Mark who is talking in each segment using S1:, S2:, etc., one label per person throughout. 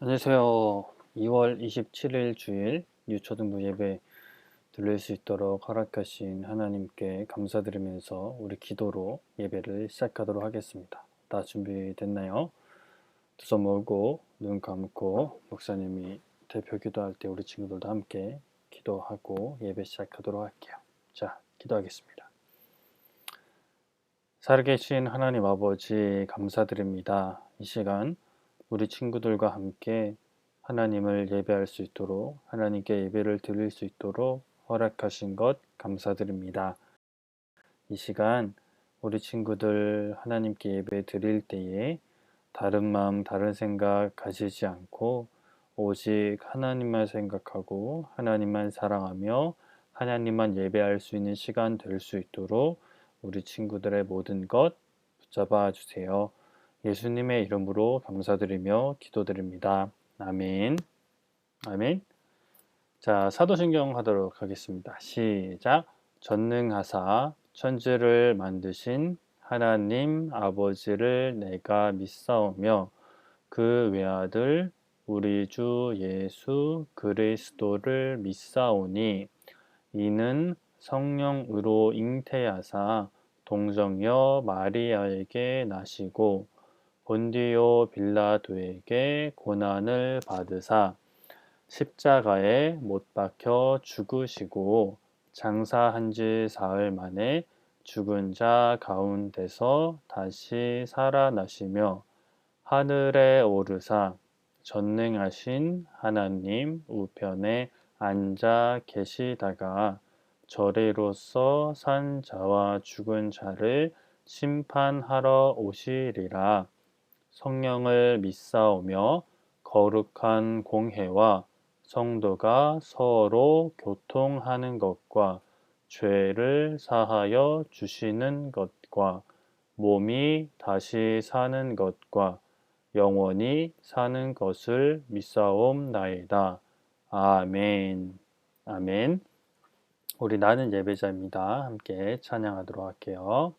S1: 안녕하세요. 2월 27일 주일 유초등부 예배 들릴 수 있도록 허락하신 하나님께 감사드리면서 우리 기도로 예배를 시작하도록 하겠습니다. 다 준비됐나요? 두 손 모으고 눈 감고 목사님이 대표 기도할 때 우리 친구들도 함께 기도하고 예배 시작하도록 할게요. 자, 기도하겠습니다. 살아계신 하나님 아버지 감사드립니다. 이 시간 우리 친구들과 함께 하나님을 예배할 수 있도록 하나님께 예배를 드릴 수 있도록 허락하신 것 감사드립니다. 이 시간 우리 친구들 하나님께 예배 드릴 때에 다른 마음 다른 생각 가지지 않고 오직 하나님만 생각하고 하나님만 사랑하며 하나님만 예배할 수 있는 시간 될 수 있도록 우리 친구들의 모든 것 붙잡아 주세요. 예수님의 이름으로 감사드리며 기도드립니다. 아멘. 아멘. 자, 사도신경 하도록 하겠습니다. 시작. 전능하사 천지를 만드신 하나님 아버지를 내가 믿사오며 그 외아들 우리 주 예수 그리스도를 믿사오니 이는 성령으로 잉태하사 동정녀 마리아에게 나시고 본디오 빌라도에게 고난을 받으사 십자가에 못 박혀 죽으시고 장사한 지 사흘 만에 죽은 자 가운데서 다시 살아나시며 하늘에 오르사 전능하신 하나님 우편에 앉아 계시다가 저리로서 산 자와 죽은 자를 심판하러 오시리라. 성령을 믿사오며 거룩한 공회와 성도가 서로 교통하는 것과 죄를 사하여 주시는 것과 몸이 다시 사는 것과 영원히 사는 것을 믿사옵나이다. 아멘. 아멘. 우리 나는 예배자입니다. 함께 찬양하도록 할게요.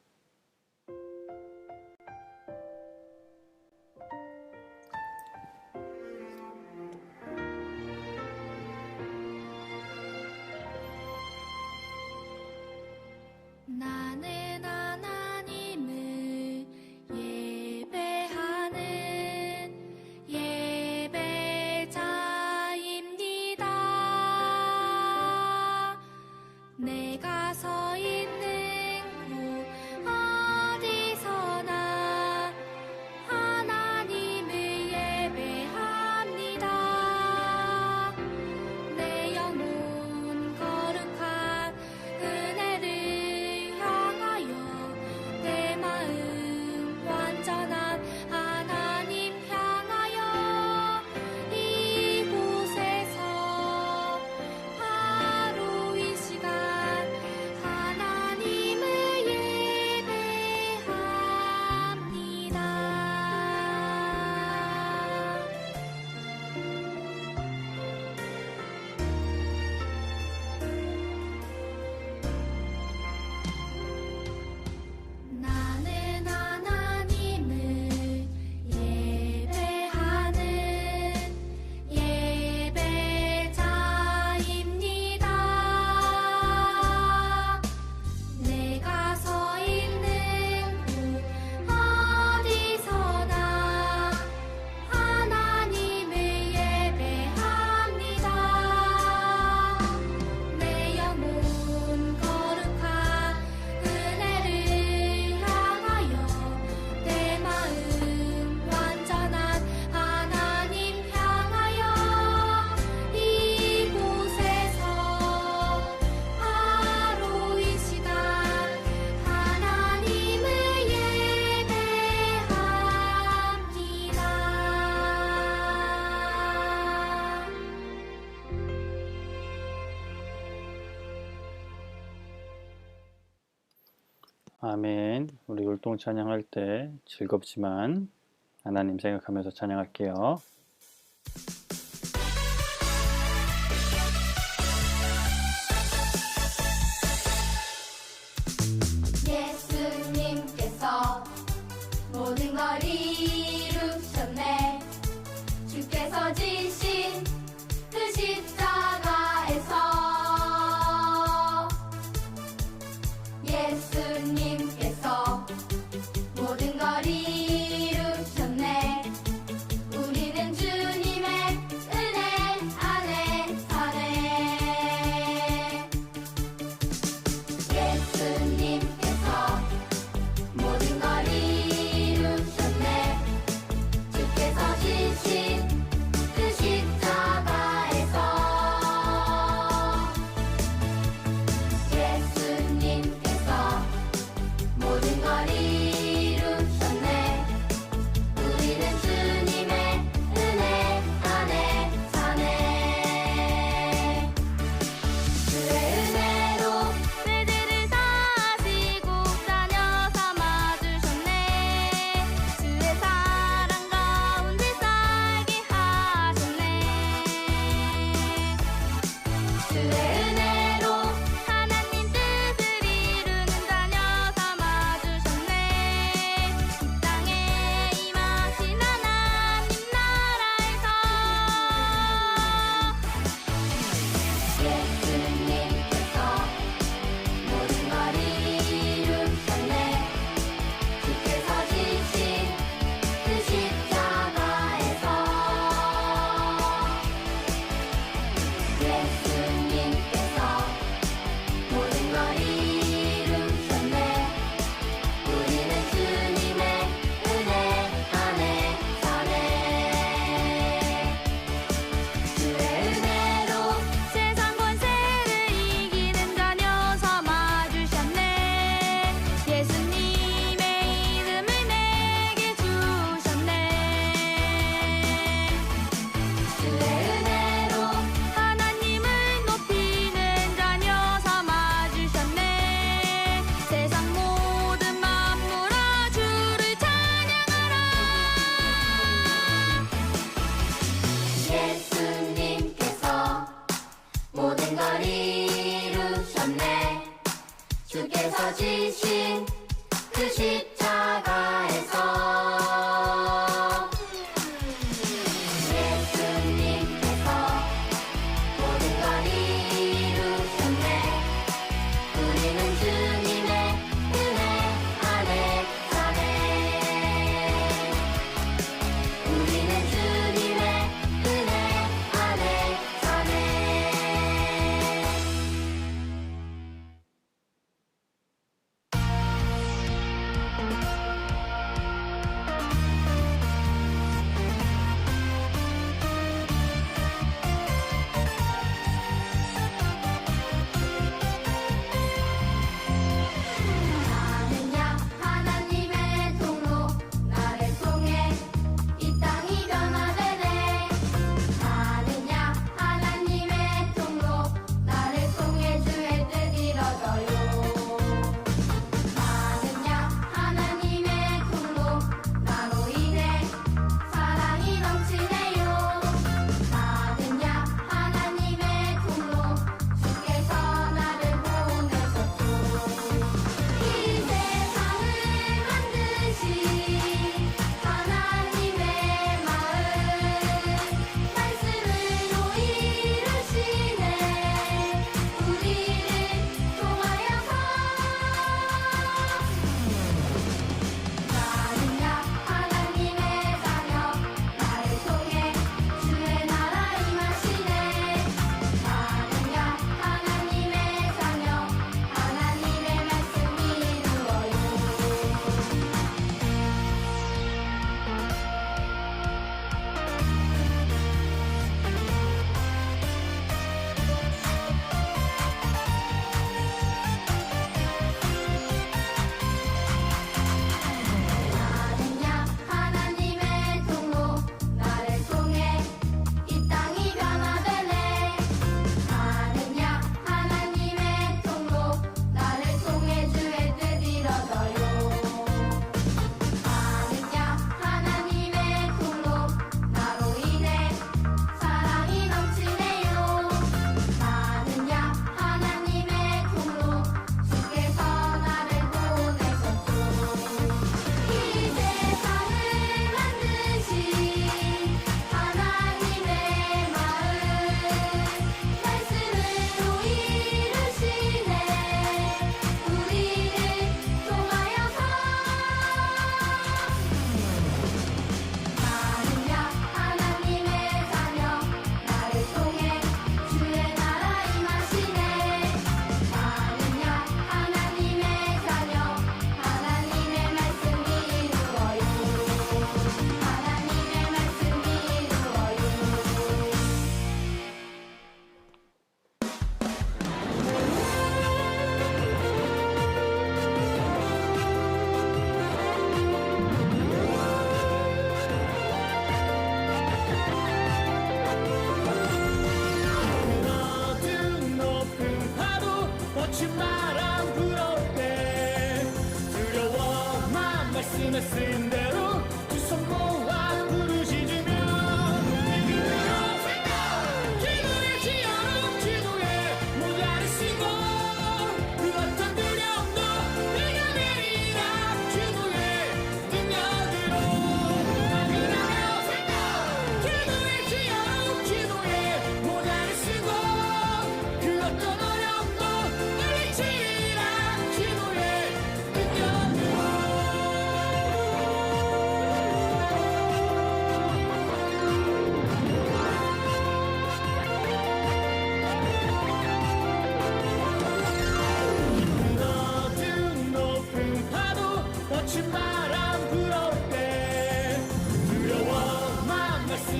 S2: 나는 하나님을 예배하는 예배자입니다. 내가 서 있는 곳 어디서나 하나님을 예배합니다. 내 영혼 거룩한 은혜를 내 마음 완전한 하나님 향하여 이곳에서 바로 이 시간 하나님을 예배합니다. 나는 하나님을 예배하는 예배자입니다. 내가 서 있는 곳 어디서나 하나님을 예배합니다. 내 영혼 거룩한 은혜를 향하여 내 마음 완전한 하나님 향하여 이곳에서 바로 이 시간 하나님을 예배합니다.
S1: 아멘. 우리 율동 찬양할 때 즐겁지만 하나님 생각하면서 찬양할게요.
S2: 예수님께서 모든 걸 이루셨네. 주께서 주께서 지신 그 십자가에서 예수님께서 모든 걸 이루셨네. 우리는 주님의 은혜 안에 사네. 예수님께서 모든 걸 이루셨네. 주께서 지신 그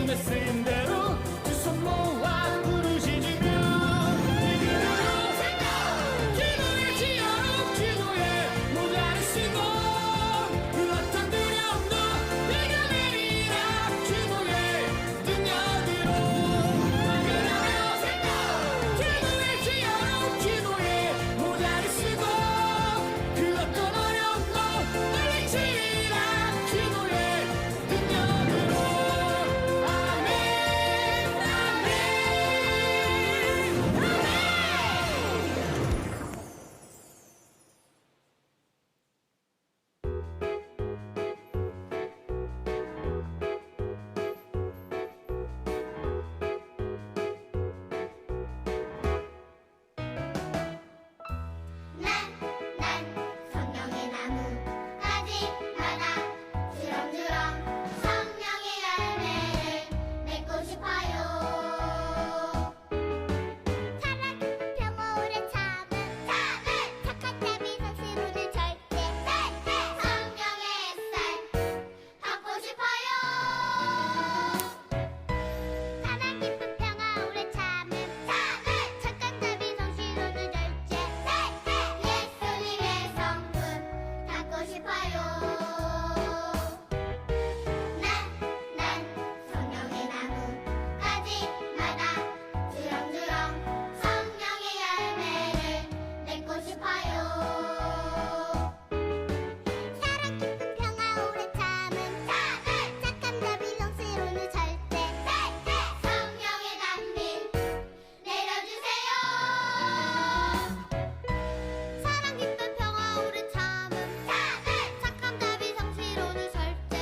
S3: 말씀에 쓰인 대로 두 손 모아 부르짖으며 기도의 지어로 기도에 모자를 쓰고 그 어떤 두려움도 내가 내리라 기도의 능력으로 기도의 지어로 기도에 모자를 쓰고 그 어떤 어려움도 물리치리라 기도의 능력으로 아멘 아멘
S2: 난 성령의 나무가지마다 주렁주렁 성령의 열매를 맺고 싶어요. 사랑 깊은 평화 오래 참은 착한 자비 성실로는 절제 성령의 햇살 받고 싶어요. 사랑 깊은 평화 오래 참은 착한 자비 성실로는 절제 예수님의 성품 받고 싶어요. 난 성령의 나무가지마다 주렁주렁 성령의 열매를 맺고 싶어요. 사랑 깊은 평화 오래 참은 착한 자비 성실로는 절제 성령의 단비 내려주세요. 사랑 깊은 평화 오래 참음 착한 자비 성실로는 절제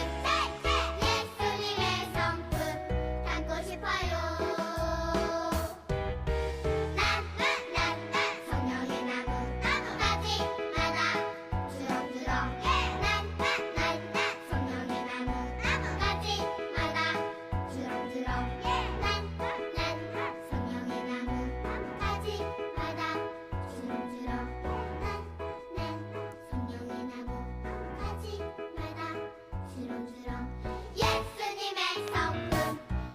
S2: 예수님의 성품 담고 싶어요. 난 성령의 나무가지마다 주렁주렁 난 성령의 나무가지마다 주렁주렁 난 성령의 나무가지마다 주렁주렁 난 성령의 나무가지마다 주렁주렁 예수님의 성품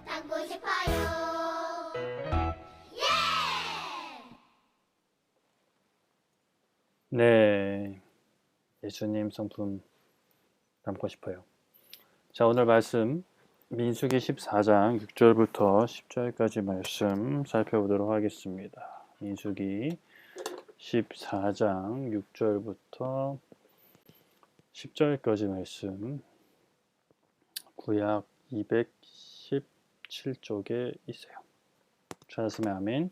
S2: 담고 싶어요. 예!
S1: 네, 예수님 성품 담고 싶어요. 자, 오늘 말씀 민수기 14장 6절부터 10절까지 말씀 살펴보도록 하겠습니다. 민수기 14장 6절부터 10절까지 말씀 구약 217쪽에 있어요. 찾았으면 아멘.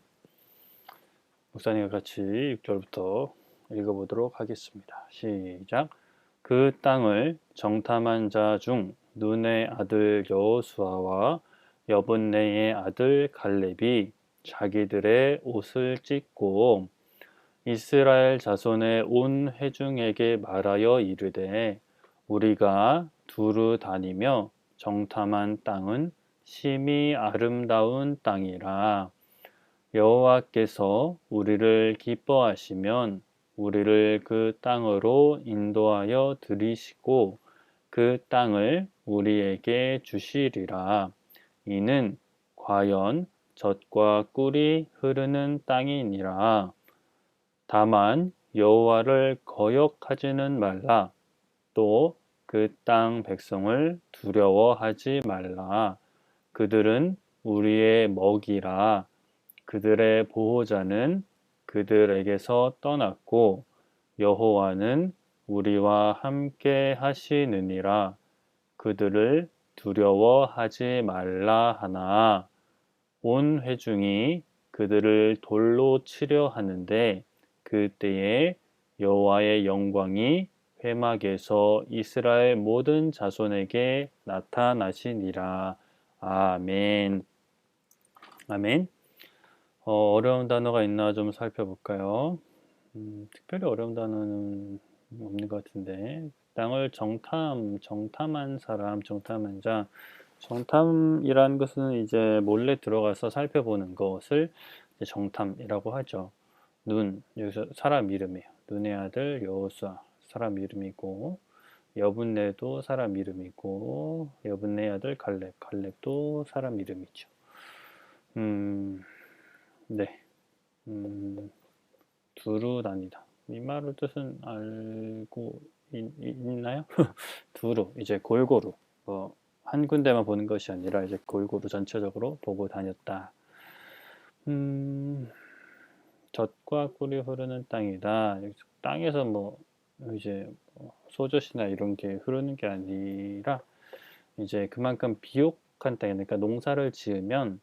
S1: 목사님과 같이 6절부터 읽어보도록 하겠습니다. 시작. 그 땅을 정탐한 자 중 눈의 아들 여호수아와 여분네의 아들 갈렙이 자기들의 옷을 찢고 이스라엘 자손의 온 회중에게 말하여 이르되 우리가 두루 다니며 정탐한 땅은 심히 아름다운 땅이라 여호와께서 우리를 기뻐하시면 우리를 그 땅으로 인도하여 들이시고 그 땅을 우리에게 주시리라. 이는 과연 젖과 꿀이 흐르는 땅이니라. 다만 여호와를 거역하지는 말라. 또 그 땅 백성을 두려워하지 말라. 그들은 우리의 먹이라. 그들의 보호자는 그들에게서 떠났고 여호와는 우리와 함께 하시느니라. 그들을 두려워하지 말라 하나 온 회중이 그들을 돌로 치려 하는데 그때에 여호와의 영광이 회막에서 이스라엘 모든 자손에게 나타나시니라. 아멘. 아멘. 어려운 단어가 있나 좀 살펴볼까요? 특별히 어려운 단어는 없는 것 같은데 땅을 정탐한 사람, 정탐한 자. 정탐이라는 것은 이제 몰래 들어가서 살펴보는 것을 이제 정탐이라고 하죠. 여기서 사람 이름이에요. 눈의 아들 여호수아 사람 이름이고 여분네도 사람 이름이고 여분네 아들 갈렙, 갈렙도 사람 이름이죠. 네, 두루 다니다. 이 말의 뜻은 알고 있나요? 두루, 이제 골고루, 한 군데만 보는 것이 아니라 이제 골고루 전체적으로 보고 다녔다. 젖과 꿀이 흐르는 땅이다. 땅에서 뭐 이제 소젖이나 이런 게 흐르는 게 아니라 이제 그만큼 비옥한 땅, 그러니까 농사를 지으면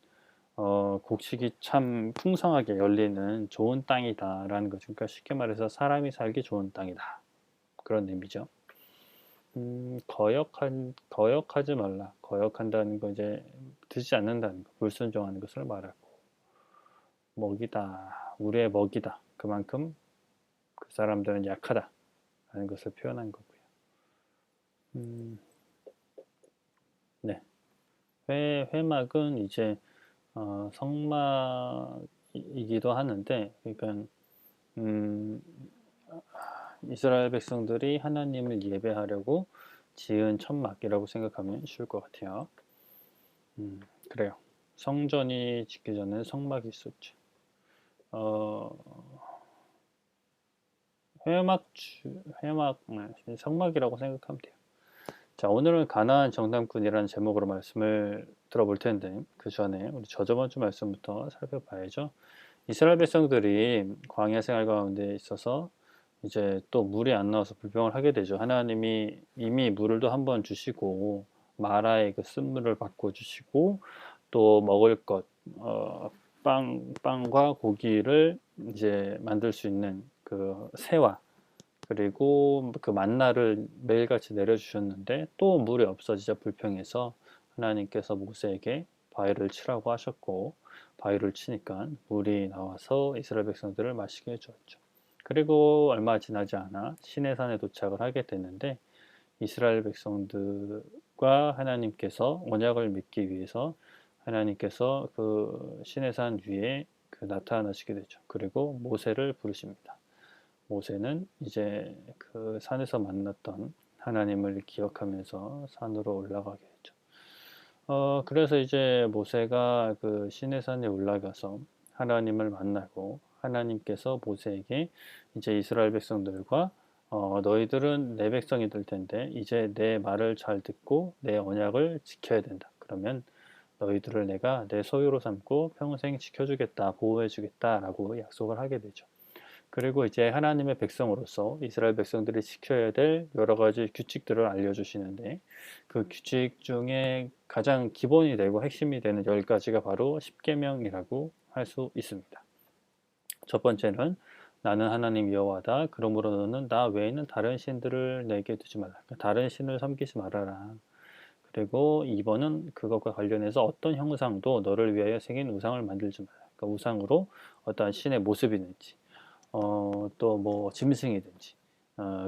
S1: 곡식이 참 풍성하게 열리는 좋은 땅이다라는 거죠. 그러니까 쉽게 말해서 사람이 살기 좋은 땅이다. 그런 의미죠. 거역하지 말라. 거역한다는 거 이제 듣지 않는다는 거, 불순종하는 것을 말하고 먹이다. 우리의 먹이다. 그만큼 그 사람들은 약하다. 라는 것을 표현한 거고요. 네. 회막은 이제 성막이기도 하는데, 그러니까 이스라엘 백성들이 하나님을 예배하려고 지은 천막이라고 생각하면 쉬울 것 같아요. 그래요. 성전이 짓기 전에 성막이 있었죠. 성막이라고 생각하면 돼요. 자, 오늘은 가나안 정탐꾼이라는 제목으로 말씀을 들어볼 텐데, 그 전에 우리 저번 주 말씀부터 살펴봐야죠. 이스라엘 백성들이 광야 생활 가운데 있어서 이제 또 물이 안 나와서 불평을 하게 되죠. 하나님이 이미 물을 또 한 번 주시고 마라의 그 쓴물을 바꿔주시고 또 먹을 것, 빵과 고기를 이제 만들 수 있는 그 새와 그리고 그 만나를 매일같이 내려주셨는데 또 물이 없어지자 불평해서 하나님께서 모세에게 바위를 치라고 하셨고 바위를 치니까 물이 나와서 이스라엘 백성들을 마시게 해주었죠. 그리고 얼마 지나지 않아 시내산에 도착을 하게 됐는데 이스라엘 백성들과 하나님께서 언약을 맺기 위해서 하나님께서 그 시내산 위에 그 나타나시게 되죠. 그리고 모세를 부르십니다. 모세는 이제 그 산에서 만났던 하나님을 기억하면서 산으로 올라가게 되죠. 그래서 이제 모세가 그 시내산에 올라가서 하나님을 만나고 하나님께서 모세에게 이제 이스라엘 백성들과 너희들은 내 백성이 될 텐데 이제 내 말을 잘 듣고 내 언약을 지켜야 된다. 그러면 너희들을 내가 내 소유로 삼고 평생 지켜주겠다, 보호해주겠다라고 약속을 하게 되죠. 그리고 이제 하나님의 백성으로서 이스라엘 백성들이 지켜야 될 여러 가지 규칙들을 알려주시는데 그 규칙 중에 가장 기본이 되고 핵심이 되는 10가지가 바로 십계명이라고 할 수 있습니다. 첫 번째는 나는 하나님 여호와다. 그러므로 너는 나 외에는 다른 신들을 내게 두지 말라. 다른 신을 섬기지 말아라. 그리고 2번은 그것과 관련해서 어떤 형상도 너를 위하여 생긴 우상을 만들지 말라. 그러니까 우상으로 어떠한 신의 모습이든지 또 뭐 짐승이든지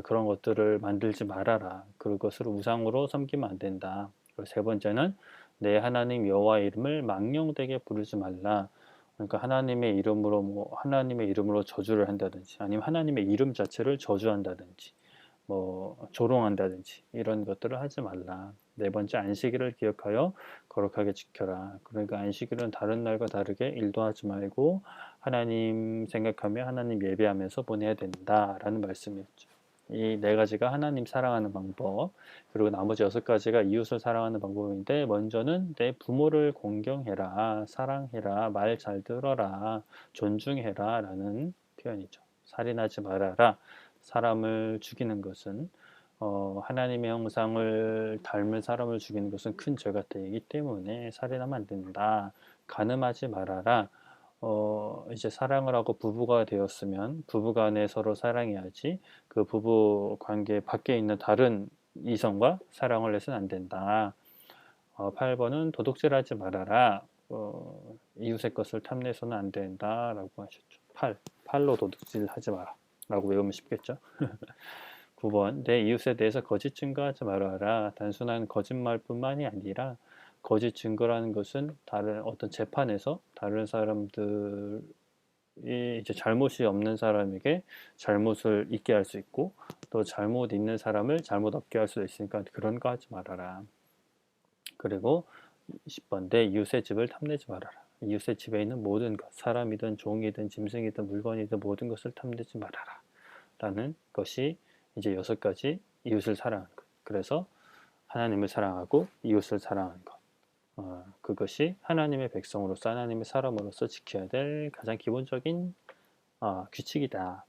S1: 그런 것들을 만들지 말아라. 그것을 우상으로 섬기면 안 된다. 그리고 세 번째는 내 하나님 여호와의 이름을 망령되게 부르지 말라. 그러니까 하나님의 이름으로 저주를 한다든지 아니면 하나님의 이름 자체를 저주한다든지 뭐 조롱한다든지 이런 것들을 하지 말라. 네 번째 안식일을 기억하여 거룩하게 지켜라. 그러니까 안식일은 다른 날과 다르게 일도 하지 말고 하나님 생각하며 하나님 예배하면서 보내야 된다라는 말씀이었죠. 이 4가지가 하나님 사랑하는 방법, 그리고 나머지 6가지가 이웃을 사랑하는 방법인데 먼저는 내 부모를 공경해라, 사랑해라, 말 잘 들어라, 존중해라 라는 표현이죠. 살인하지 말아라. 사람을 죽이는 것은 하나님의 형상을 닮은 사람을 죽이는 것은 큰 죄가 되기 때문에 살인하면 안 된다. 간음하지 말아라. 이제 사랑을 하고 부부가 되었으면 부부간에 서로 사랑해야지 그 부부 관계 밖에 있는 다른 이성과 사랑을 해서는 안 된다. 8번은 도둑질하지 말아라. 이웃의 것을 탐내서는 안 된다라고 하셨죠. 팔로 도둑질하지 마라. 라고 외우면 쉽겠죠. 9번 내 이웃에 대해서 거짓 증거하지 말아라. 단순한 거짓말뿐만이 아니라 거짓 증거라는 것은 다른 어떤 재판에서 다른 사람들을 이제 잘못이 없는 사람에게 잘못을 있게 할 수 있고 또 잘못 있는 사람을 잘못 없게 할 수도 있으니까 그런 거 하지 말아라. 그리고 10번 내 이웃의 집을 탐내지 말아라. 이웃의 집에 있는 모든 것, 사람이든 종이든 짐승이든 물건이든 모든 것을 탐내지 말아라. 라는 것이 이제 6가지 이웃을 사랑하는 것. 그래서 하나님을 사랑하고 이웃을 사랑하는 것. 그것이 하나님의 백성으로서 하나님의 사람으로서 지켜야 될 가장 기본적인 규칙이다.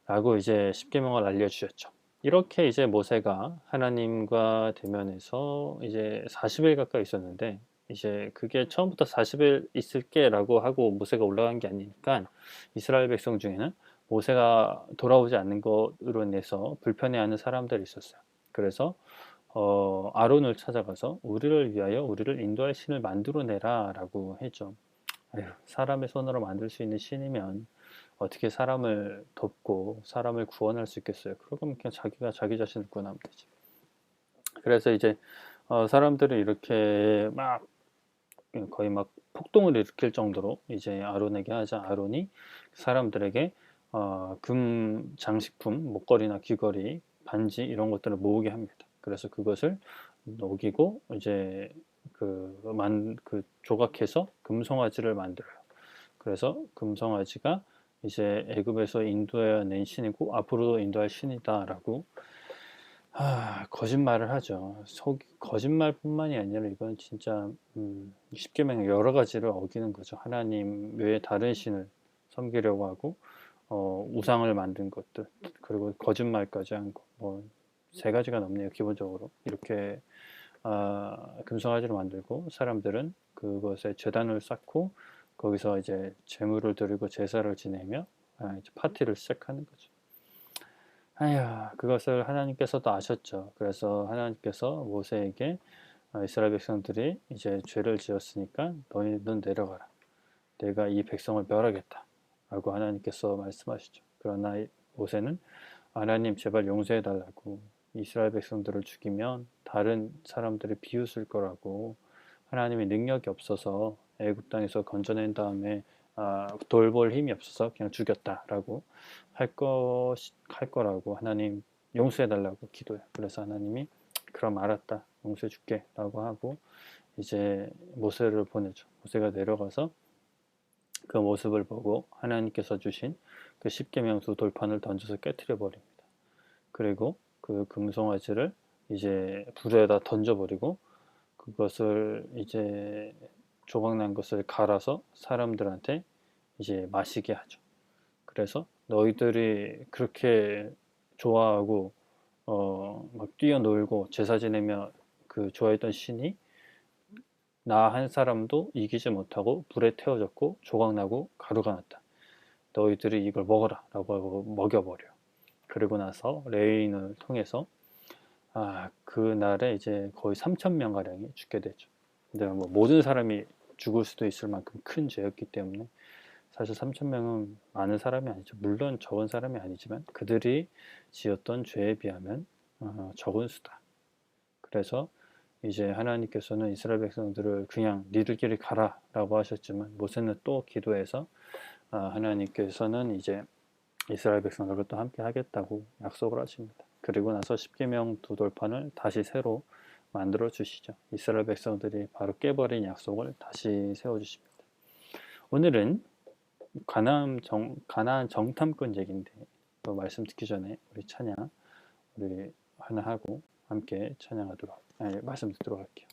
S1: 라고 이제 십계명을 알려주셨죠. 이렇게 이제 모세가 하나님과 대면해서 이제 40일 가까이 있었는데 이제 그게 처음부터 40일 있을게 라고 하고 모세가 올라간 게 아니니까 이스라엘 백성 중에는 모세가 돌아오지 않는 것으로 인해서 불편해하는 사람들이 있었어요. 그래서 아론을 찾아가서 우리를 위하여 우리를 인도할 신을 만들어내라 라고 했죠. 아휴, 사람의 손으로 만들 수 있는 신이면 어떻게 사람을 돕고 사람을 구원할 수 있겠어요. 그러면 그냥 자기가 자기 자신을 구원하면 되지. 그래서 이제 사람들이 이렇게 막 거의 막 폭동을 일으킬 정도로 이제 아론에게 하자 아론이 사람들에게 금 장식품, 목걸이나 귀걸이, 반지 이런 것들을 모으게 합니다. 그래서 그것을 녹이고 이제 그 조각해서 금송아지를 만들어요. 그래서 금송아지가 이제 애굽에서 인도해낸 신이고 앞으로도 인도할 신이다라고 거짓말을 하죠. 거짓말뿐만이 아니라 이건 진짜 십계명 여러 가지를 어기는 거죠. 하나님 외에 다른 신을 섬기려고 하고 우상을 만든 것들 그리고 거짓말까지 한 거 뭐 3가지가 넘네요. 기본적으로 이렇게 금송아지를 만들고 사람들은 그것에 제단을 쌓고 거기서 이제 제물을 드리고 제사를 지내며 이제 파티를 시작하는 거죠. 그것을 하나님께서도 아셨죠. 그래서 하나님께서 모세에게 이스라엘 백성들이 이제 죄를 지었으니까 너희는 내려가라. 내가 이 백성을 멸하겠다. 라고 하나님께서 말씀하시죠. 그러나 모세는 하나님 제발 용서해 달라고 이스라엘 백성들을 죽이면 다른 사람들이 비웃을 거라고 하나님의 능력이 없어서 애굽 땅에서 건져낸 다음에 돌볼 힘이 없어서 그냥 죽였다라고 할 거라고 하나님 용서해 달라고 기도해요. 그래서 하나님이 그럼 알았다 용서해 줄게 라고 하고 이제 모세를 보내죠. 모세가 내려가서 그 모습을 보고 하나님께서 주신 그 십계명수 돌판을 던져서 깨트려 버립니다. 그리고 그 금송아지를 이제 불에다 던져버리고 그것을 이제 조각난 것을 갈아서 사람들한테 이제 마시게 하죠. 그래서 너희들이 그렇게 좋아하고 막 뛰어놀고 제사 지내며 그 좋아했던 신이 나 한 사람도 이기지 못하고 불에 태워졌고 조각나고 가루가 났다. 너희들이 이걸 먹어라 라고 하고 먹여버려. 그리고 나서 레인을 통해서 그날에 이제 거의 3,000명 가량이 죽게 되죠. 근데 뭐 모든 사람이 죽을 수도 있을 만큼 큰 죄였기 때문에 사실 3,000명은 많은 사람이 아니죠. 물론 적은 사람이 아니지만 그들이 지었던 죄에 비하면 적은 수다. 그래서 이제 하나님께서는 이스라엘 백성들을 그냥 니들끼리 가라 라고 하셨지만 모세는 또 기도해서 하나님께서는 이제 이스라엘 백성들과 또 함께 하겠다고 약속을 하십니다. 그리고 나서 십계명 두 돌판을 다시 새로 만들어 주시죠. 이스라엘 백성들이 바로 깨버린 약속을 다시 세워주십니다. 오늘은 가나안 정탐꾼 얘기인데 또 말씀 듣기 전에 우리 찬양 우리 하나 하고 함께 말씀 듣도록 할게요.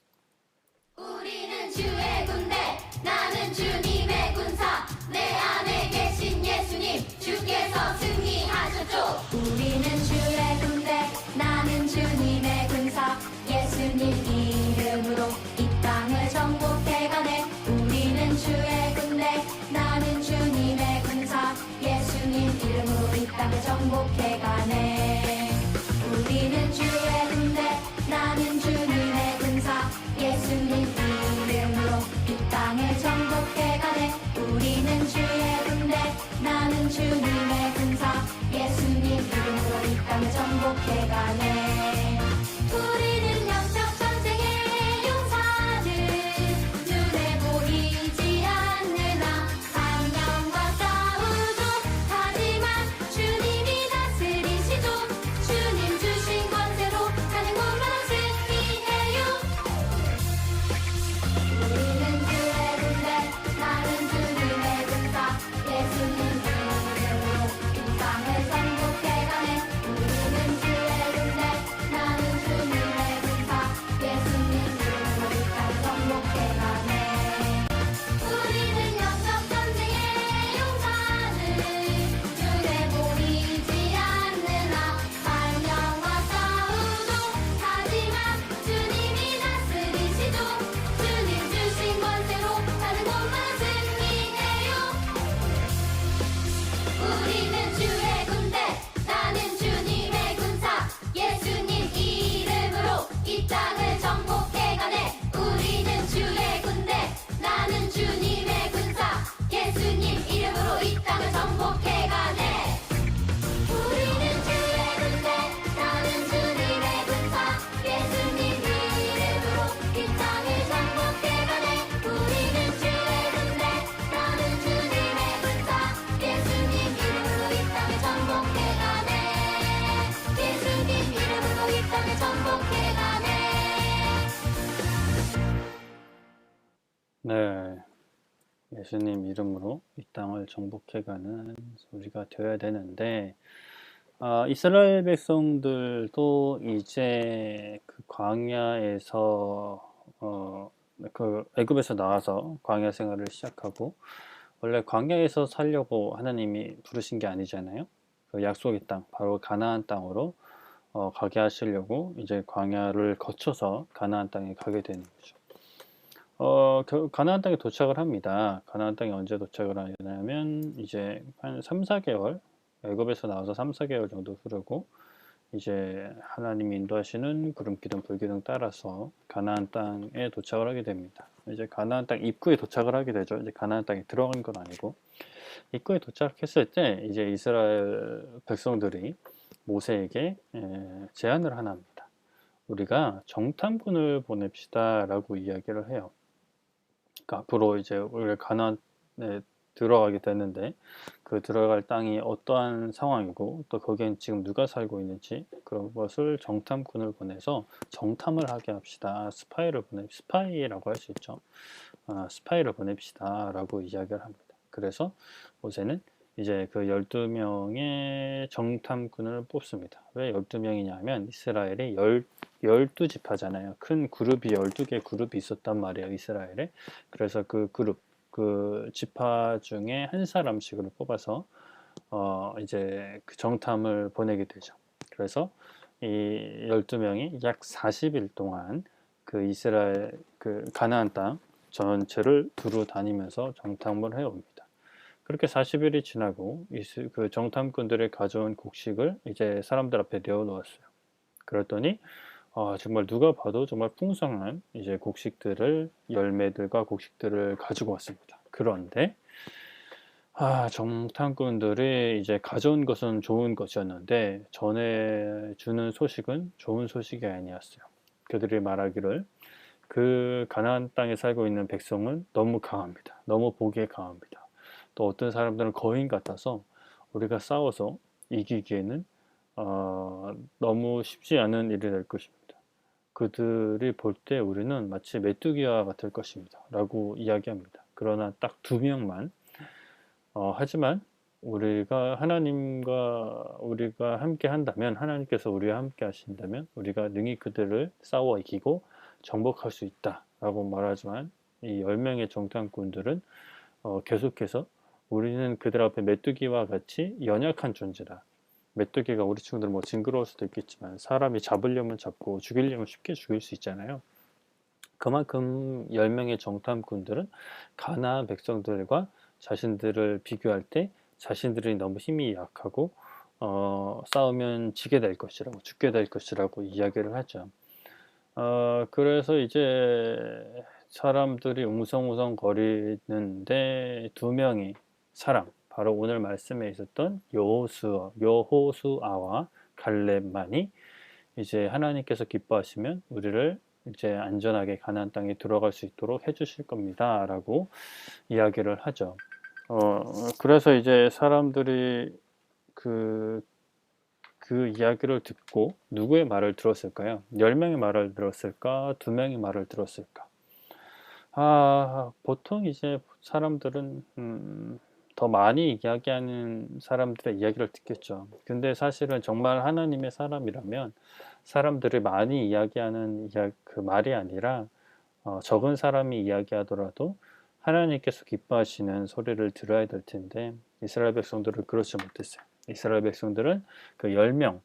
S2: 우리는 주의 군대 나는 주님의 군사 내 안에 계신 예수님 주께서 승리하셨죠. 우리는 주의 군대 나는 주님의 군사 예수님 이름으로 이 땅을 정복해가네. 우리는 주의 군대 나는 주님의 군사 예수님 이름으로 이 땅을 정복해가네. 우리는 주의 군대 나는 주님의 군사 예수님 이름으로 이 땅을 정복해가네. 우리는 주의 군대 나는 주님의 군사 예수님 이름으로 이 땅을 정복해가네. 우리는 영적 전쟁의 용사들 눈에 보이지 않는 사명과
S1: 네, 예수님 이름으로 이 땅을 정복해가는 우리가 되어야 되는데, 이스라엘 백성들도 이제 그 광야에서 그 애굽에서 나와서 광야 생활을 시작하고, 원래 광야에서 살려고 하나님이 부르신 게 아니잖아요. 그 약속의 땅, 바로 가나안 땅으로 가게 하시려고 이제 광야를 거쳐서 가나안 땅에 가게 되는 거죠. 가나안 땅에 도착을 합니다. 가나안 땅에 언제 도착을 하냐면 이제 한 3, 4개월, 애굽에서 나와서 3, 4개월 정도 흐르고 이제 하나님이 인도하시는 구름 기둥 불 기둥 따라서 가나안 땅에 도착을 하게 됩니다. 이제 가나안 땅 입구에 도착을 하게 되죠. 이제 가나안 땅에 들어간 건 아니고 입구에 도착했을 때 이제 이스라엘 백성들이 모세에게 제안을 하나 합니다. 우리가 정탐꾼을 보냅시다라고 이야기를 해요. 그러니까 앞으로 이제 우리가 가나안에 들어가게 되는데 그 들어갈 땅이 어떠한 상황이고 또 거기엔 지금 누가 살고 있는지 그런 것을 정탐꾼을 보내서 정탐을 하게 합시다. 스파이라고 할 수 있죠. 스파이를 보냅시다라고 이야기를 합니다. 그래서 모세는 이제 그 12명의 정탐꾼을 뽑습니다. 왜 12명이냐면 이스라엘이 12지파잖아요. 큰 그룹이 12개 그룹이 있었단 말이에요. 이스라엘에. 그래서 그 그룹, 그 지파 중에 한 사람씩을 뽑아서 이제 그 정탐을 보내게 되죠. 그래서 이 12명이 약 40일 동안 그 이스라엘 그 가나안 땅 전체를 두루 다니면서 정탐을 해옵니다. 그렇게 40일이 지나고 그 정탐꾼들이 가져온 곡식을 이제 사람들 앞에 내어놓았어요. 그랬더니 정말 누가 봐도 정말 풍성한 이제 곡식들을 열매들과 곡식들을 가지고 왔습니다. 그런데 정탐꾼들이 이제 가져온 것은 좋은 것이었는데 전해주는 소식은 좋은 소식이 아니었어요. 그들이 말하기를 그 가나안 땅에 살고 있는 백성은 너무 강합니다. 너무 보기에 강합니다. 또 어떤 사람들은 거인 같아서 우리가 싸워서 이기기에는 너무 쉽지 않은 일이 될 것입니다. 그들이 볼 때 우리는 마치 메뚜기와 같을 것입니다. 라고 이야기합니다. 그러나 딱 2명만 하지만 우리가 함께 한다면 하나님께서 우리와 함께 하신다면 우리가 능히 그들을 싸워 이기고 정복할 수 있다 라고 말하지만 이 10명의 정탐꾼들은 계속해서 우리는 그들 앞에 메뚜기와 같이 연약한 존재다. 메뚜기가 우리 친구들 뭐 징그러울 수도 있겠지만 사람이 잡으려면 잡고 죽이려면 쉽게 죽일 수 있잖아요. 그만큼 10명의 정탐꾼들은 가나안 백성들과 자신들을 비교할 때 자신들이 너무 힘이 약하고 싸우면 지게 될 것이라고 죽게 될 것이라고 이야기를 하죠. 그래서 이제 사람들이 웅성웅성 거리는데 2명의 사람 바로 오늘 말씀에 있었던 여호수아와 갈렙만이 이제 하나님께서 기뻐하시면 우리를 이제 안전하게 가나안 땅에 들어갈 수 있도록 해주실 겁니다 라고 이야기를 하죠. 그래서 이제 사람들이 그 이야기를 듣고 누구의 말을 들었을까요? 10명의 말을 들었을까? 2명의 말을 들었을까? 보통 이제 사람들은 더 많이 이야기하는 사람들의 이야기를 듣겠죠. 근데 사실은 정말 하나님의 사람이라면 사람들이 많이 이야기하는 그 말이 아니라 적은 사람이 이야기하더라도 하나님께서 기뻐하시는 소리를 들어야 될 텐데 이스라엘 백성들은 그렇지 못했어요. 이스라엘 백성들은 그 10명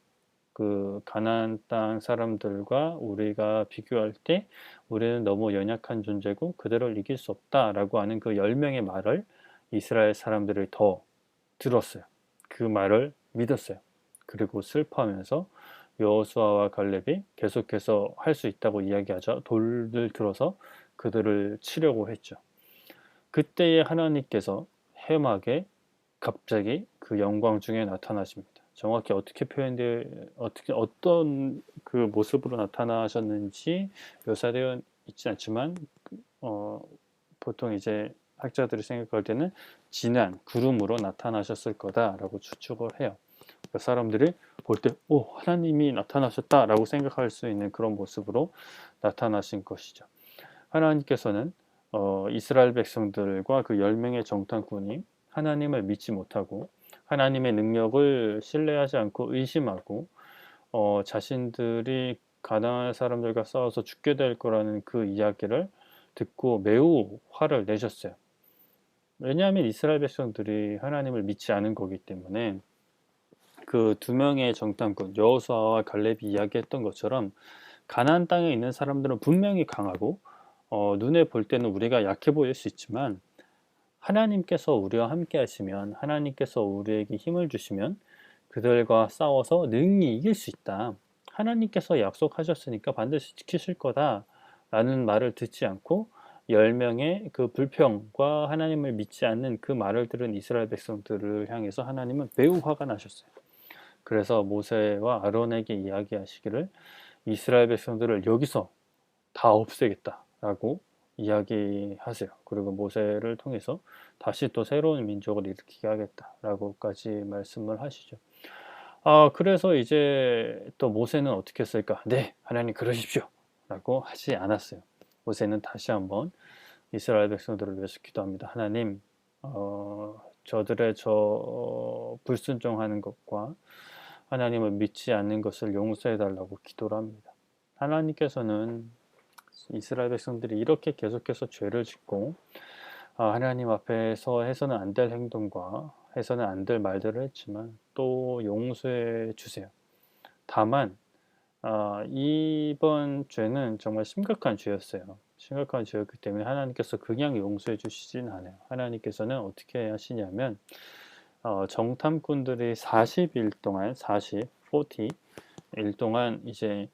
S1: 그 가나안 땅 사람들과 우리가 비교할 때 우리는 너무 연약한 존재고 그들을 이길 수 없다라고 하는 그 10명의 말을 이스라엘 사람들이 더 들었어요. 그 말을 믿었어요. 그리고 슬퍼하면서 여호수아와 갈렙이 계속해서 할 수 있다고 이야기하자 돌을 들어서 그들을 치려고 했죠. 그때에 하나님께서 해막에 갑자기 그 영광 중에 나타나십니다. 정확히 어떤 그 모습으로 나타나셨는지 묘사되어 있지 않지만 보통 이제 학자들이 생각할 때는 진한 구름으로 나타나셨을 거다라고 추측을 해요. 그러니까 사람들이 볼 때 하나님이 나타나셨다라고 생각할 수 있는 그런 모습으로 나타나신 것이죠. 하나님께서는 이스라엘 백성들과 그 10명의 정탐꾼이 하나님을 믿지 못하고 하나님의 능력을 신뢰하지 않고 의심하고 자신들이 가나안 사람들과 싸워서 죽게 될 거라는 그 이야기를 듣고 매우 화를 내셨어요. 왜냐하면 이스라엘 백성들이 하나님을 믿지 않은 거기 때문에 그 두 명의 정탐꾼 여호수아와 갈렙이 이야기했던 것처럼 가나안 땅에 있는 사람들은 분명히 강하고 눈에 볼 때는 우리가 약해 보일 수 있지만 하나님께서 우리와 함께 하시면 하나님께서 우리에게 힘을 주시면 그들과 싸워서 능히 이길 수 있다. 하나님께서 약속하셨으니까 반드시 지키실 거다. 라는 말을 듣지 않고 10명의 그 불평과 하나님을 믿지 않는 그 말을 들은 이스라엘 백성들을 향해서 하나님은 매우 화가 나셨어요. 그래서 모세와 아론에게 이야기하시기를 이스라엘 백성들을 여기서 다 없애겠다라고 이야기하세요. 그리고 모세를 통해서 다시 또 새로운 민족을 일으키게 하겠다라고까지 말씀을 하시죠. 그래서 이제 또 모세는 어떻게 했을까? 네, 하나님 그러십시오. 라고 하지 않았어요. 모세는 다시 한번 이스라엘 백성들을 위해서 기도합니다. 하나님, 저들의 불순종하는 것과 하나님을 믿지 않는 것을 용서해 달라고 기도를 합니다. 하나님께서는 이스라엘 백성들이 이렇게 계속해서 죄를 짓고 하나님 앞에서 해서는 안 될 행동과 해서는 안 될 말들을 했지만 또 용서해 주세요. 다만 이번 죄는 정말 심각한 죄였어요. 심각한 죄였기 때문에 하나님께서 그냥 용서해 주시진 않아요. 하나님께서는 어떻게 하시냐면 정탐꾼들이 40일 동안 40일 동안 이제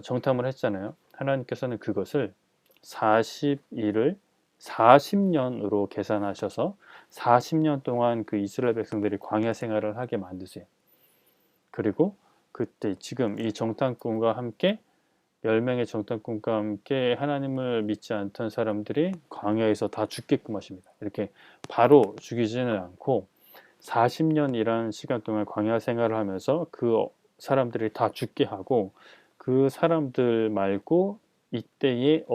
S1: 정탐을 했잖아요. 하나님께서는 그것을 40일을 40년으로 계산하셔서 40년 동안 그 이스라엘 백성들이 광야 생활을 하게 만드세요. 그리고 그때 지금 이 정탐꾼과 함께 10명의 정탐꾼과 함께 하나님을 믿지 않던 사람들이 광야에서 다 죽게끔 하십니다. 이렇게 바로 죽이지는 않고 40년이라는 시간 동안 광야 생활을 하면서 그 사람들이 다 죽게 하고 그 사람들 말고 이때의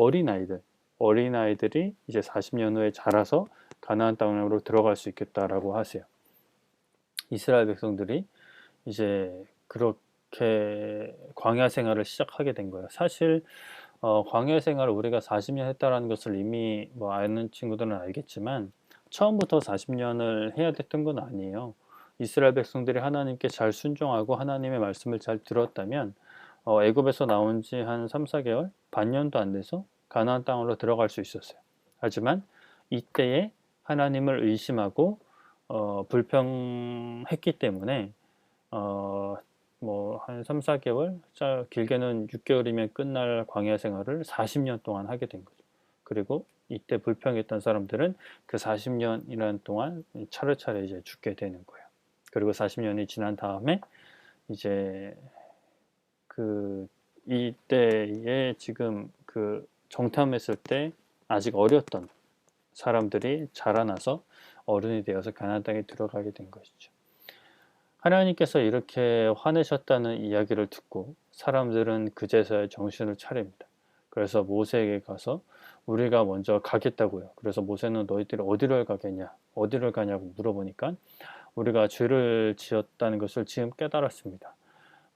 S1: 어린아이들이 이제 40년 후에 자라서 가나안 땅으로 들어갈 수 있겠다라고 하세요. 이스라엘 백성들이 이제 그렇게 광야 생활을 시작하게 된 거예요. 사실 광야 생활을 우리가 40년 했다라는 것을 이미 뭐 아는 친구들은 알겠지만 처음부터 40년을 해야 됐던 건 아니에요. 이스라엘 백성들이 하나님께 잘 순종하고 하나님의 말씀을 잘 들었다면 애굽에서 나온 지 한 3, 4개월, 반년도 안 돼서 가나안 땅으로 들어갈 수 있었어요. 하지만 이때에 하나님을 의심하고 불평했기 때문에 뭐 한 3, 4개월, 길게는 6개월이면 끝날 광야 생활을 40년 동안 하게 된 거죠. 그리고 이때 불평했던 사람들은 그 40년이라는 동안 차례차례 이제 죽게 되는 거예요. 그리고 40년이 지난 다음에 이제 이때에 지금 그 정탐했을 때 아직 어렸던 사람들이 자라나서 어른이 되어서 가나안 땅에 들어가게 된 것이죠. 하나님께서 이렇게 화내셨다는 이야기를 듣고 사람들은 그제서야 정신을 차립니다. 그래서 모세에게 가서 우리가 먼저 가겠다고요. 그래서 모세는 너희들이 어디를 가겠냐, 어디를 가냐고 물어보니까 우리가 죄를 지었다는 것을 지금 깨달았습니다.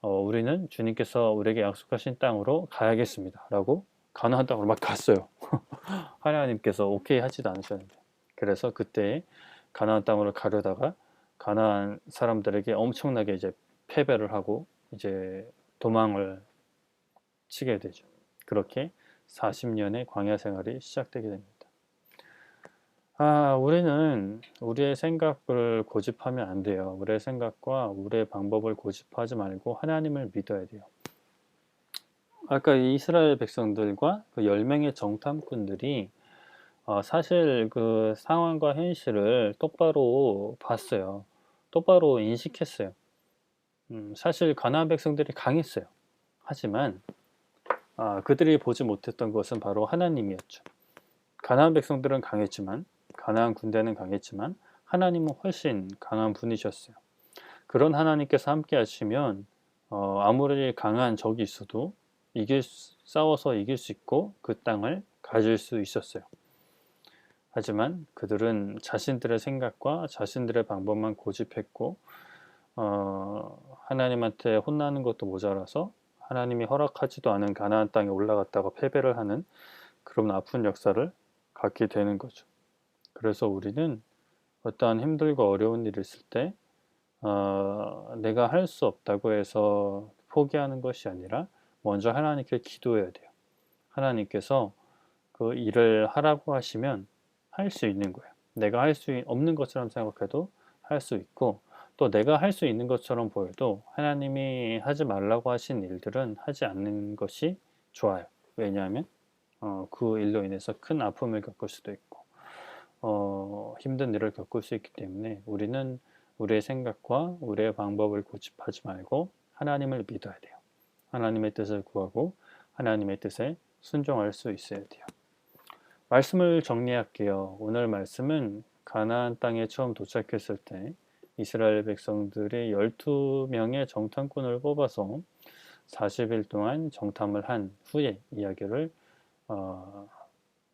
S1: 우리는 주님께서 우리에게 약속하신 땅으로 가야겠습니다. 라고 가나안 땅으로 막 갔어요. 하나님께서 오케이 하지도 않으셨는데. 그래서 그때 가나안 땅으로 가려다가 가나안 사람들에게 엄청나게 이제 패배를 하고 이제 도망을 치게 되죠. 그렇게 40년의 광야 생활이 시작되게 됩니다. 우리는 우리의 생각을 고집하면 안 돼요. 우리의 생각과 우리의 방법을 고집하지 말고 하나님을 믿어야 돼요. 아까 이스라엘 백성들과 그 10명의 정탐꾼들이 사실 그 상황과 현실을 똑바로 봤어요. 똑바로 인식했어요. 사실 가나안 백성들이 강했어요. 하지만 그들이 보지 못했던 것은 바로 하나님이었죠. 가나안 백성들은 강했지만 가나안 군대는 강했지만 하나님은 훨씬 강한 분이셨어요. 그런 하나님께서 함께 하시면 아무리 강한 적이 있어도 싸워서 이길 수 있고 그 땅을 가질 수 있었어요. 하지만 그들은 자신들의 생각과 자신들의 방법만 고집했고 하나님한테 혼나는 것도 모자라서 하나님이 허락하지도 않은 가나안 땅에 올라갔다가 패배를 하는 그런 아픈 역사를 갖게 되는 거죠. 그래서 우리는 어떠한 힘들고 어려운 일이 있을 때 내가 할 수 없다고 해서 포기하는 것이 아니라 먼저 하나님께 기도해야 돼요. 하나님께서 그 일을 하라고 하시면 할 수 있는 거예요. 내가 할 수 없는 것처럼 생각해도 할 수 있고, 또 내가 할 수 있는 것처럼 보여도 하나님이 하지 말라고 하신 일들은 하지 않는 것이 좋아요. 왜냐하면 그 일로 인해서 큰 아픔을 겪을 수도 있고 힘든 일을 겪을 수 있기 때문에 우리는 우리의 생각과 우리의 방법을 고집하지 말고 하나님을 믿어야 돼요. 하나님의 뜻을 구하고 하나님의 뜻에 순종할 수 있어야 돼요. 말씀을 정리할게요. 오늘 말씀은 가나안 땅에 처음 도착했을 때 이스라엘 백성들이 12명의 정탐꾼을 뽑아서 40일 동안 정탐을 한 후에 이야기를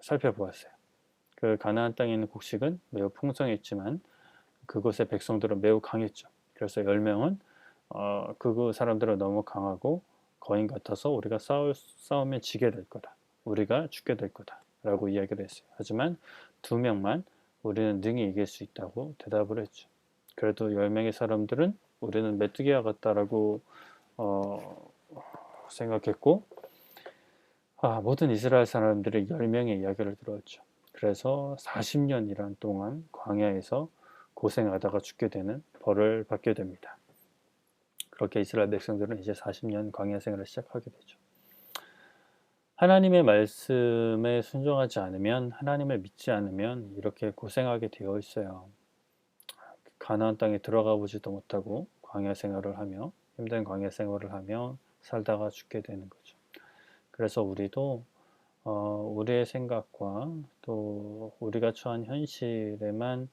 S1: 살펴보았어요. 그 가나안 땅에 있는 곡식은 매우 풍성했지만 그곳의 백성들은 매우 강했죠. 그래서 10명은 그 사람들은 너무 강하고 거인 같아서 우리가 싸우면 지게 될 거다. 우리가 죽게 될 거다. 라고 이야기를 했어요. 하지만 2명만 우리는 능히 이길 수 있다고 대답을 했죠. 그래도 10명의 사람들은 우리는 메뚜기와 같다라고 생각했고 모든 이스라엘 사람들이 10명의 이야기를 들었죠. 그래서 40년이란 동안 광야에서 고생하다가 죽게 되는 벌을 받게 됩니다. 그렇게 이스라엘 백성들은 이제 40년 광야 생활을 시작하게 되죠. 하나님의 말씀에 순종하지 않으면, 하나님을 믿지 않으면 이렇게 고생하게 되어 있어요. 가나안 땅에 들어가 보지도 못하고 광야 생활을 하며, 힘든 광야 생활을 하며 살다가 죽게 되는 거죠. 그래서 우리도 우리의 생각과 또 우리가 처한 현실에만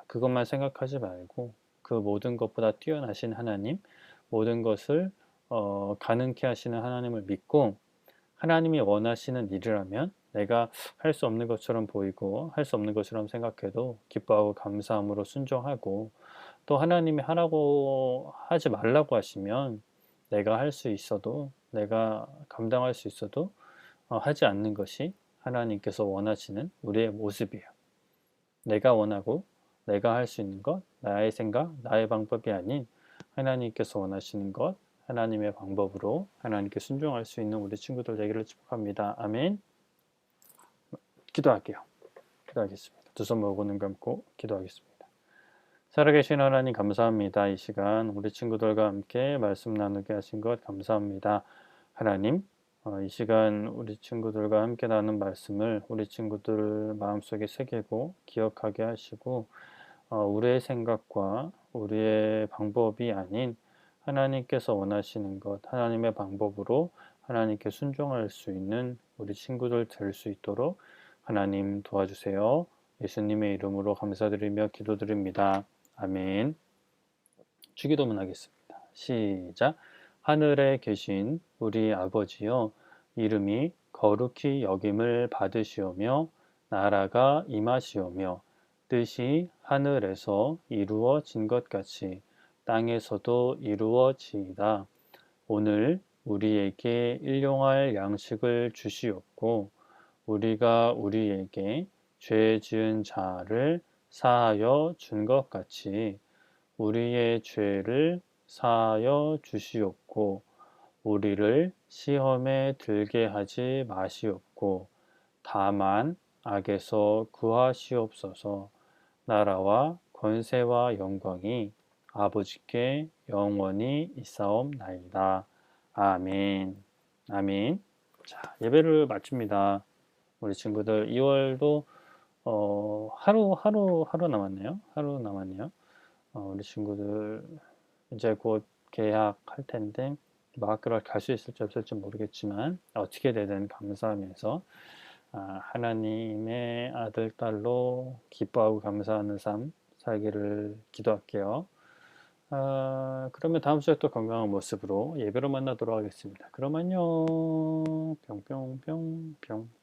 S1: 그것만 생각하지 말고 그 모든 것보다 뛰어나신 하나님, 모든 것을 가능케 하시는 하나님을 믿고 하나님이 원하시는 일이라면 내가 할 수 없는 것처럼 보이고 할 수 없는 것처럼 생각해도 기뻐하고 감사함으로 순종하고 또 하나님이 하라고 하지 말라고 하시면 내가 할 수 있어도 내가 감당할 수 있어도 하지 않는 것이 하나님께서 원하시는 우리의 모습이에요. 내가 원하고 내가 할 수 있는 것, 나의 생각, 나의 방법이 아닌 하나님께서 원하시는 것, 하나님의 방법으로 하나님께 순종할 수 있는 우리 친구들 되기를 축복합니다. 아멘. 기도할게요. 기도하겠습니다. 두 손 모으고 눈 감고 기도하겠습니다. 살아계신 하나님 감사합니다. 이 시간 우리 친구들과 함께 말씀 나누게 하신 것 감사합니다. 하나님, 이 시간 우리 친구들과 함께 나눈 말씀을 우리 친구들 마음속에 새기고 기억하게 하시고 우리의 생각과 우리의 방법이 아닌 하나님께서 원하시는 것, 하나님의 방법으로 하나님께 순종할 수 있는 우리 친구들 될 수 있도록 하나님 도와주세요. 예수님의 이름으로 감사드리며 기도드립니다. 아멘. 주기도문 하겠습니다. 시작. 하늘에 계신 우리 아버지여, 이름이 거룩히 여김을 받으시오며 나라가 임하시오며 뜻이 하늘에서 이루어진 것 같이 땅에서도 이루어지이다. 오늘 우리에게 일용할 양식을 주시옵고 우리가 우리에게 죄 지은 자를 사하여 준 것 같이 우리의 죄를 사하여 주시옵고 우리를 시험에 들게 하지 마시옵고 다만 악에서 구하시옵소서. 나라와 권세와 영광이 아버지께 영원히 있사옵나이다. 아멘. 아멘. 자, 예배를 마칩니다. 우리 친구들 2월도 하루 남았네요. 하루 남았네요. 우리 친구들 이제 곧 개학할 텐데 뭐 학교를 갈 수 있을지 없을지 모르겠지만 어떻게 되든 감사하면서 하나님의 아들, 딸로 기뻐하고 감사하는 삶 살기를 기도할게요. 그러면 다음 주에 또 건강한 모습으로 예배로 만나도록 하겠습니다. 그럼 안녕. 뿅뿅뿅뿅.